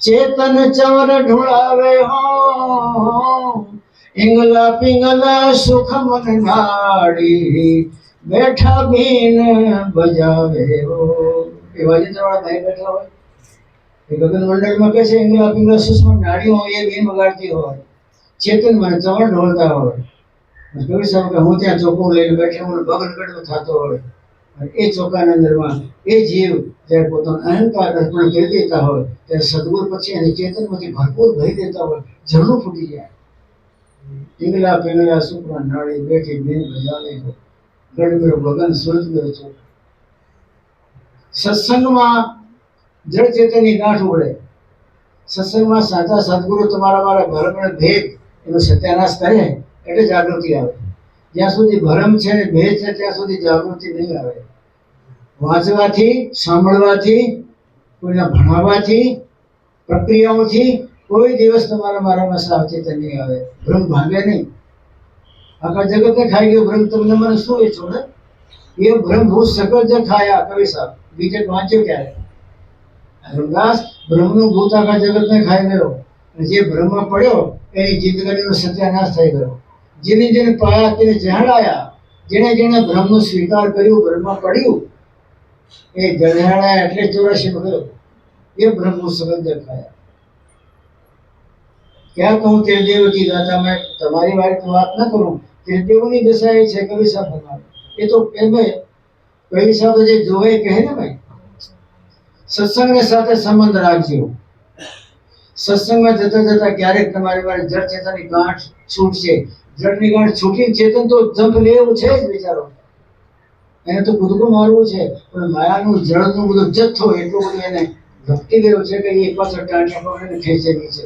ચેતન ચવર ઢુળાવે હો ઇંગલા પિંગલા સુખ મન નાડી બેઠા બીન બજાવે હો. એ વાજિંત્રવાળા ભાઈ બેઠા હોય એ ગગન મંડળમાં કે છે ઇંગલા પિંગલા સુષ્મ નાડીઓ હોય એ બીન વગાડતી હોય, ચેતન મને ચવર ઢોળતા હોય. કવિ સાહેબ કે હું ત્યાં ચોખ્ખું લઈને બેઠો હું ભગનગઢ થતો હોય અને એ ચોખાના અંદરમાં એ જીવ જ્યારે પોતાનો અહંકાર અર્પણ કરી દેતા હોય ત્યારે સદગુરુ પછી એની ચેતનમાંથી ભરપૂર ભરી દેતા હોય, ઝરણું ફૂટી જાય. પિંગલા પિંગલા સુખમાં નાળી બેઠી બેન બજાવે હો ગઢ મેરો ગગન સુરત મેરો ચોખા. સત્સંગમાં જળ ચેતનની ગાંઠ ઉડે. સત્સંગમાં સાચા સદગુરુ તમારા મારા ભરમ અને ભેદ એનો સત્યાનાશ કરે એટલે જાગૃતિ આવે. જ્યાં સુધી ભરમ છે ને ભેદ છે ત્યાં સુધી જાગૃતિ નહીં આવે. વાંચવાથી, સાંભળવાથી, કોઈના ભણાવવાથી, પ્રક્રિયાઓથી કોઈ દિવસ તમારા મારામાં સાવચેતી નહીં આવે. ભ્રમ ભાંગે નહીં. આખા જગતને ખાઈ ગયો ભ્રમ, તમને મને શું એ છોડે? એ ભ્રમ ભૂત સકળ જ ખાયા. કવિ સાહેબ બીજે વાંચ્યું ક્યારે? રમદાસ બ્રહ્મનું ભૂત આખા જગતને ખાઈ ગયો અને જે બ્રહ્મમાં પડ્યો એની જિંદગીનો સત્યાનાશ થઈ ગયો. જેને જેને પાયા તેને જહડાયા, જેને જેને બ્રહ્મનો સ્વીકાર કર્યો બ્રહ્મમાં પડ્યું એ જહડાયા એટલે 84 ગયો. એ બ્રહ્મનું સગંધ ખાયા. ક્યાં કહું ત્રિદેવકી ગાથા? મેં તમારી વાત ન કરું. ત્રિદેવની દશા એ છે કવિ સાહેબ ભગવાન. એ તો એમ કવિ સાહેબ જે જોવે કહે ને ભાઈ સત્સંગની સાથે સંબંધ રાખજો. સત્સંગમાં જતા જતા ક્યારેક તમારી પાસે જળ ચેતનની ગાંઠ છૂટશે. જળની ગાંઠ છૂટી ચેતન તો જંપ લે એવું છે જ વિચારો. એને તો કૂદકું મારવું છે પણ માયાનું જળનું બધું જથ્થો એટલું બધું એને ધપકી ગયો છે કે એ પાછળ ટાંટિયા પકડીને ખેંચે નીચે.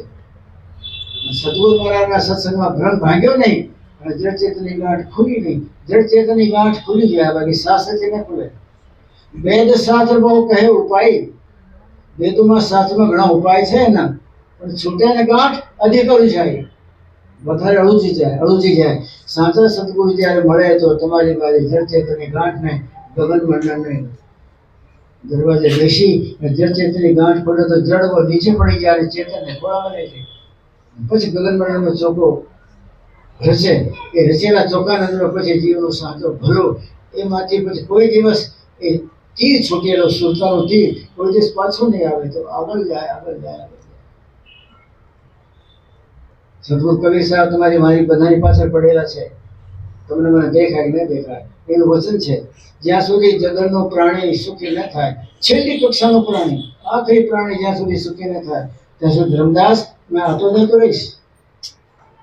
સદગુરુ મહારાજના સત્સંગમાં ભ્રમ ભાંગ્યો નહીં અને જળ ચેતનની ગાંઠ ખુલી નહીં. જળ ચેતનની ગાંઠ ખુલી જાય બાકી શાસ્ત્રથી ન ખુલે. વેદ શાસ્ત્ર બહુ કહે ઉપાય. વેદોમાં શાસ્ત્રમાં ઘણા ઉપાય છે એના પણ છૂટે ને ગાંઠ અધિક જાય, વધારે અળુજી જાય. સાચા સદગુરુ જ્યારે મળે તો તમારી પાસે જળ ચેતનની ગાંઠને ગગન મંડળને દરવાજે બેસી જળ ચેતનની ગાંઠ પડે તો જળ નીચે પડી જાય અને ચેતનને ખોળામાં રહે છે. પછી ગગન મંડળનો ચોખ્ખો રચે. એ રચેલા ચોખાના અંદર પછી જીવનો સાચો ભલો એમાંથી પછી કોઈ દિવસ એ તીર છૂટેલો સુરતાનો તીર કોઈ દિવસ પાછું નહીં આવે. તો આગળ જાય. સદગુરુ કબીર સાહેબ તમારી મારી બધાની પાછળ પડેલા છે. તમને મને દેખાય ન દેખાય એનું વચન છે. જ્યાં સુધી જગતનો પ્રાણી સુખી ન થાય, છેલ્લી કક્ષાનું પ્રાણી, આખરી પ્રાણી જ્યાં સુધી સુખી ન થાય ત્યાં સુધી ધર્મદાસ मैं आतो जातो रहीश,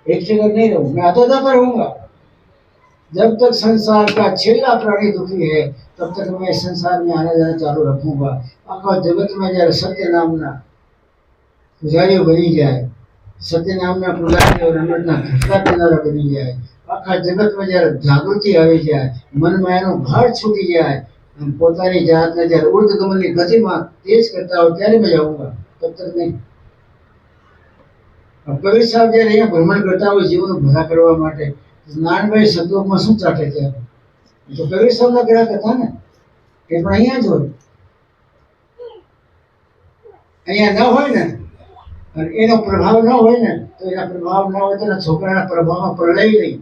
एक जगह नहीं रहूं, मैं आता जाता रहूंगा. जब तक संसार का छेला प्राणी दुखी है तब तक मैं संसार में आने जाना चालू रखूंगा. आखा जगत में जયારે સત્ય નામના પૂજારીઓ બની જાય, સત્ય નામના પૂજારીઓ રમતના ઘટતા કિનારા બની જાય, આખા જગતમાં જયારે જાગૃતિ આવી જાય, મનમાં એનો ભાર છૂટી જાય અને પોતાની જાતને જયારે ઉર્ધગમનની ગતિમાં તેજ કરતા હોય ત્યારે मैं जाऊंगा, तब तक नहीं. કબીર સાહેબ જ્યારે અહીંયા ભ્રમણ કરતા હોય જીવનનું ભલા કરવા માટે, નાનભાઈ સતલોકમાં શું ચાટે છે? તો કબીર સાહેબના ગ્રાહક હતા ને એ પણ અહીંયા જ હોય. અહીંયા ન હોય ને અને એનો પ્રભાવ ન હોય ને તો એના પ્રભાવ ન હોય તો એના છોકરાના પ્રભાવમાં પ્રલય નહીં.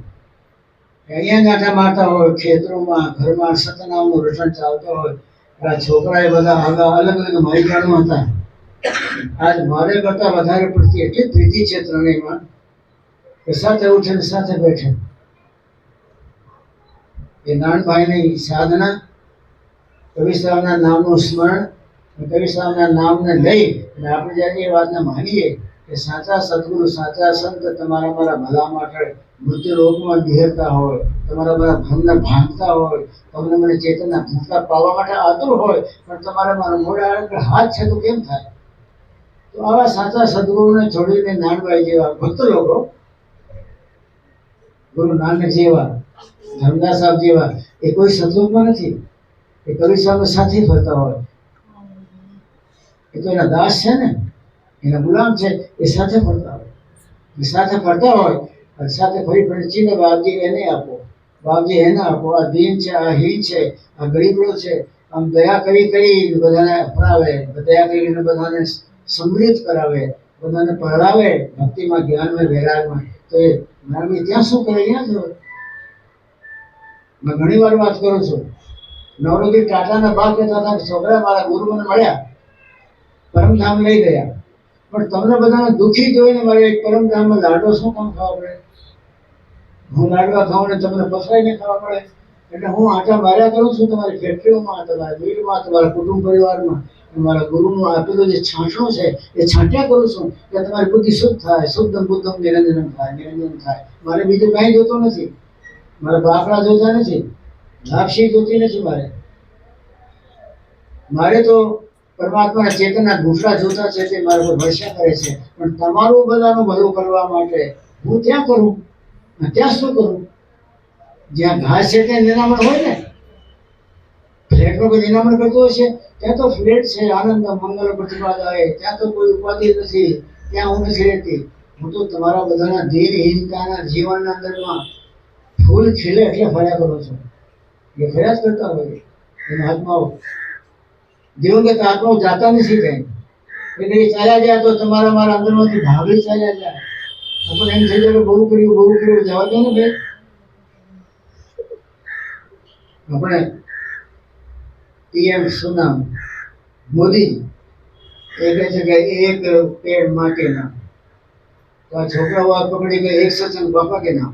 અહીંયા નાટા મારતા હોય ખેતરોમાં, ઘરમાં સતનામનું રટણ ચાલતો હોય. આ છોકરા એ બધા આગા અલગ અલગ માહિકાણો હતા. આજ મારે કરતા વધારે પડતી એટલી પ્રીતિ છે ત્રણેયમાં કે સાથે ઉઠે ને સાથે બેઠે. એ નાનભાઈની સાધના, કવિ સાહેબના નામનું સ્મરણ, કવિ સાહેબના નામને લઈ અને આપણે જ્યારે એ વાતને માનીએ કે સાચા સદગુરુ, સાચા સંત તમારા મારા ભલા માટે મૃત્યુ લોકમાં વિહરતા હોય, તમારા મારા ભ્રમને ભાંગતા હોય, તમને મને ચેતનના ભૂખતા પાવા માટે આતુર હોય, પણ તમારા મારા મોઢા આગળ હાથ છે તો કેમ થાય? તો આવા સાચા સદગુરુને છોડીને નાનભાઈ જેવા ભક્ત લોકો, ગુરુ નાનક જેવા, ધર્મદાસ સાહેબ જેવા, એ કોઈ સત્સંગમાં નથી. એ કબીર સાહેબનો સાથી ફરતા હોય, એ તો એના દાસ છે ને, એના ગુલામ છે, એ સાથે ફરતા હોય. એ સાથે ફરતા હોય અને સાથે ફરી ફરી ચીને બાપજી એને આપો, બાપજી એને આપો. આ દીન છે, આ હીન છે, આ ગરીબડો છે. આમ દયા કરી કરી બધાને અપનાવે, દયા કરીને બધાને સમૃદ્ધ કરાવે, બધાને પહોળાવે ભક્તિમાં, જ્ઞાનમાં, વૈરાગમાં. તો એ માનવી ત્યાં શું કરે? ત્યાં જ હોય. મેં ઘણી વાર વાત કરું છું. નવરોજી ટાટાના બાપ કહેતા હતા કે છોકરા મારા ગુરુ મને મળ્યા, પરમધામ લઈ ગયા, પણ તમને બધાને દુઃખી જોઈને મારે એક પરમધામમાં લાડવો શું કામ ખાવા પડે? હું લાડવા ખાઉં ને તમને પસરાઈને ખાવા પડે? એટલે હું આટા માર્યા કરું છું તમારી ફેક્ટરીઓમાં, તમારા મિલમાં, તમારા કુટુંબ પરિવારમાં. મારા ગુરુનું આપેલું જે છાંટણું છે એ છાંટ્યા કરું છું કે તમારી બુદ્ધિ શુદ્ધ થાય, શુદ્ધમ બુદ્ધમ નિરંજનમ થાય, નિરંજન થાય. મારે બીજું કાંઈ જોતું નથી. મારે બાકડા જોતા નથી, લાપસી જોતી નથી. મારે તો પરમાત્માના ચેતનના ઘૂંટડા જોતા છે, તે મારા પર વર્ષા કરે છે. પણ તમારું બધાનું ભલું કરવા માટે હું ત્યાં કરું, ત્યાં શું કરું? જ્યાં ઘાસ છે ત્યાં નિરામણ હોય ને. ફ્લેટમાં કોઈ નિરામણ કરતો હશે? ત્યાં તો ફ્લેટ છે, આનંદ મંગલ પ્રતિપાદાય, ત્યાં તો કોઈ ઉપાધિ નથી, ત્યાં હું નથી રહેતી. હું તો તમારા બધાના દીનહીનતાના જીવનના અંદરમાં ફૂલ ખીલે એટલે ફર્યા કરું છું. એ ફર્યા જ કરતા હોય એના આત્માઓ, દિવંગત આત્માઓ જાતા નથી કઈ. એટલે એ ચાલ્યા જાય તો તમારા મારા અંદરમાંથી ભાગી ચાલ્યા જાય. આપણે એમ થઈ જાય કે બહુ કર્યું જવા દો ને ભાઈ. આપણે પીએમ સુનામ મોદી એ કહે છે કે એક પેડ માં કે નામ. તો આ છોકરાઓ આ પકડી ગઈ એક સત્સંગ બાપા કે નામ.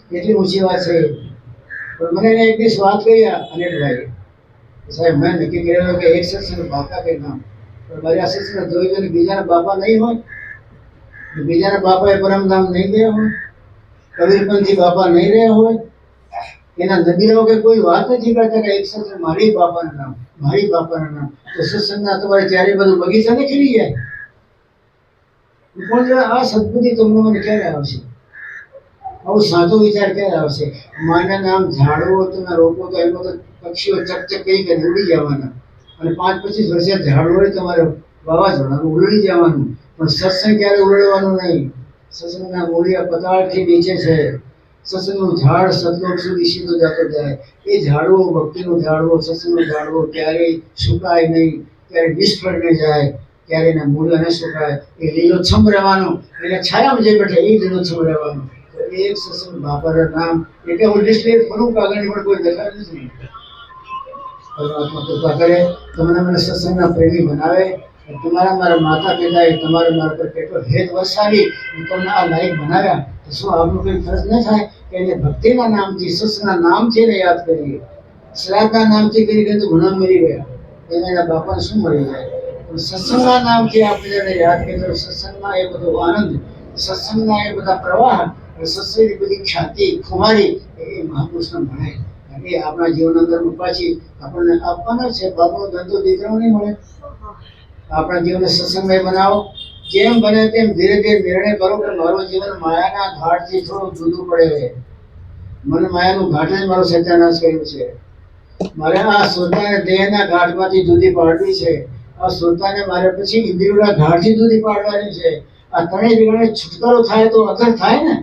કેટલી ઊંચી વાત છે. પણ મને એને એક દિવસ વાત કરી અનિલભાઈ, સાહેબ મેં નક્કી કરેલો કે એક સત્સંગ બાપા કે નામ. પણ મારી આ સત્સંગ જોઈ જોઈને બીજાના બાપા નહીં હોય, બીજાના બાપા એ પરમધામ નહીં ગયા હોય, કબીરપંથી બાપા નહીં રહ્યા હોય, એના નદીઓ કે કોઈ વાત નથી કરતા કે એક સત્સંગ મારી બાપાના નામ, મારી બાપાના નામ. તો સત્સંગના તમારે ત્યારે બધું બગીચા ને ખીલી જાય. પણ આ સદબુદ્ધિ તમને મને ક્યારે આવશે? આવો સાચો વિચાર ક્યારે આવશે? માના નામ ઝાડવો તમે રોપો તો એમાં તો પક્ષીઓ ચકચક કરી કરીને ઉડી જવાના, અને 5-25 વર્ષે ઝાડવો તમારે વાવાઝોડાનું ઉલડી જવાનું. પણ સત્સંગ ક્યારે ઉલડવાનું નહીં. સત્સંગના મૂળિયા પતાળથી નીચે છે. સત્સંગનું ઝાડ સતલોક સુધી સીધો જતો જાય. એ ઝાડવો, ભક્તિનું ઝાડવો, સત્સંગનું ઝાડવો ક્યારેય સુકાય નહીં, ક્યારેય નિષ્ફળ નહીં જાય, ક્યારે એના મૂળિયા ન સુકાય. એ લીલોછમ રહેવાનું, એને છાયામાં જે બેઠે એ લીલોછમ રહેવાનું. એક સત્સંગ બાપાના નામ એટલે હું લિસ્ટ લઈ ફરું કાગળ પણ કોઈ દેખાય નથી. પરમાત્મા કૃપા કરે, તમને મને સત્સંગના પ્રેમી બનાવે. તમારા મારા માતા પિતાએ તમારે મારા પર કેટલો હેત વરસાવી તમને આ લાયક બનાવ્યા. તો શું આપણું કોઈ ફરજ ન થાય કે એને ભક્તિના નામથી, સત્સંગના નામથી એને યાદ કરીએ? શ્રાદ્ધના નામથી કરી તો ગુનાહ મરી ગયા, એના બાપાને શું મળી જાય? પણ સત્સંગના નામથી આપણે એને યાદ કરીએ, સત્સંગમાં એ બધો આનંદ, સત્સંગના એ બધા પ્રવાહ, સત્સંગની બધી ખ્યાતિ ખુમારી એ મહાપુરુષને મળે. એ આપણા જીવન અંદર પાછી આપણને આપવાના છે. બાપનો ધંધો દીકરાઓ નહીં મળે. આપણા જીવનને સત્સંગમય બનાવો. જેમ બને તેમ ધીરે ધીરે નિર્ણય કરો કે મારું જીવન માયાના ઘાટથી થોડું જુદું પડે. મને માયાનું ઘાટે જ મારો સત્યાનાશ કર્યું છે. મારે આ સુરતાને દેહના ઘાટમાંથી જુદી પાડવી છે. આ સુરતાને મારે પછી ઇન્દ્રિયોના ઘાટથી જુદી પાડવાની છે. આ ત્રણેય વિગણે છુટકારો થાય તો અસર થાય ને,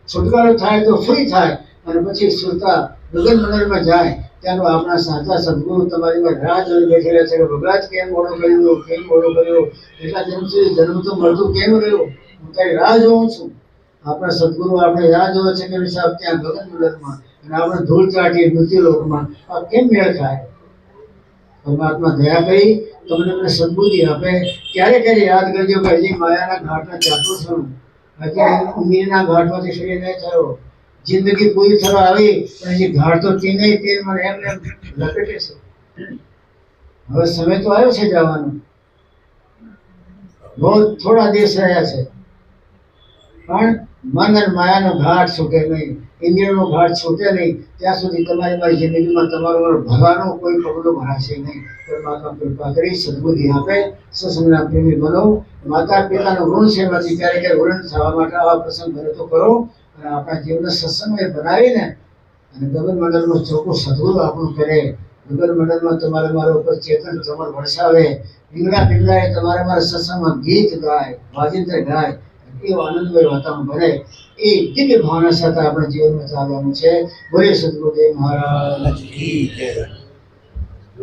છુટકારો થાય તો ફ્રી થાય, અને પછી સુરતા ગગન મંડળમાં જાય. ત્યાંનો આપણા સાચા સદગુરુ તમારી પર રાહ જોઈ બેઠેલા છે કે ભગવાન કેમ મોડો કર્યો, કેમ મોડો કર્યો, એટલા જન્મ સુધી જન્મ તો મળતું કેમ રહ્યો, હું તારી રાહ જોઉં છું. આપણા સદગુરુ આપણે રાહ જોવે છે કે સાહેબ ત્યાં ગગન મંડળમાં, અને આપણે ધૂળ ચાટીએ મૃત્યુલોકમાં. આ કેમ મેળ થાય? પરમાત્મા દયા કરી તમને મને સદબુદ્ધિ આપે. ક્યારે ક્યારે યાદ કરજો કે હજી માયાના ઘાટના ચાટું છું, હજી ઉમીરના ઘાટમાંથી ફ્રી નહીં થયો. જિંદગી પૂરી થવા આવી પણ હજી ઘાટ તો તીને તેર મને એમને લપેટે છે. હવે સમય તો આવ્યો છે જવાનો. બહુ થોડા દિવસ રહ્યા છે. પણ મન અને માયાનો ઘાટ છૂટે નહીં, ઇન્દ્રિયોનો ઘાટ છૂટે નહીં, ત્યાં સુધી તમારી મારી જિંદગીમાં તમારો ભરવાનો કોઈ પગલો ભરાશે નહીં. પરમાત્મા કૃપા કરી સદબુદ્ધિ આપે, સત્સંગના પ્રેમી બનો. માતા પિતાનું ઋણ છે એમાંથી ક્યારેક ઋણ થવા માટે આવા પ્રસંગ બને તો કરો, અને આપણા જીવનને સત્સંગમય બનાવીને અને ગગન મંડળમાં ચોખ્ખું સદગુરુ આપણું કરે. ગગન મંડળમાં તમારે મારા ઉપર ચેતન કમર વરસાવે, પીંગળા પીંગળાએ તમારે મારા સત્સંગમાં ગીત ગાય, વાજિંત્ર ગાય, એવો આનંદમય વાતાવરણ બને. એ દિવ્ય ભાવના સાથે આપણે જીવનમાં ચાલવાનું છે. બોલે સદગુરુદેવ મહારાજ કી જય.